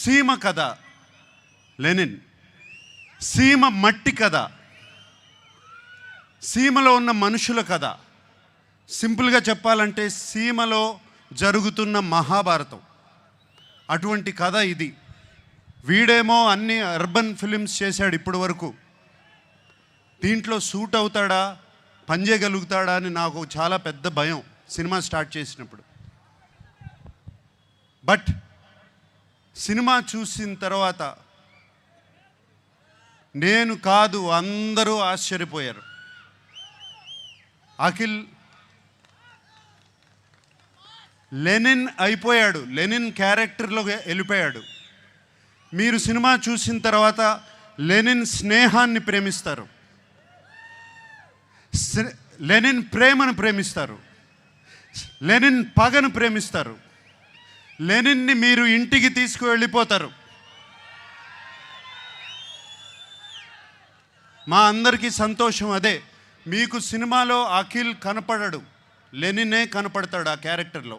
సీమ కథ లెనిన్, సీమ మట్టి కథ, సీమలో ఉన్న మనుషుల కథ. సింపుల్గా చెప్పాలంటే సీమలో జరుగుతున్న మహాభారతం. అటువంటి కథ ఇది. వీడేమో అన్ని అర్బన్ ఫిలిమ్స్ చేశాడు ఇప్పటి వరకు. దీంట్లో సూట్ అవుతాడా, పనిచేయగలుగుతాడా అని నాకు చాలా పెద్ద భయం సినిమా స్టార్ట్ చేసినప్పుడు. బట్ సినిమా చూసిన తర్వాత నేను కాదు అందరూ ఆశ్చర్యపోయారు. అఖిల్ లెనిన్ అయిపోయాడు, లెనిన్ క్యారెక్టర్లో వెళ్ళిపోయాడు. మీరు సినిమా చూసిన తర్వాత లెనిన్ స్నేహాన్ని ప్రేమిస్తారు, లెనిన్ ప్రేమను ప్రేమిస్తారు, లెనిన్ పగను ప్రేమిస్తారు, లెనిన్ని మీరు ఇంటికి తీసుకువెళ్ళిపోతారు. మా అందరికీ సంతోషం అదే. మీకు సినిమాలో అఖిల్ కనపడడు, లెనినే కనపడతాడు ఆ క్యారెక్టర్లో.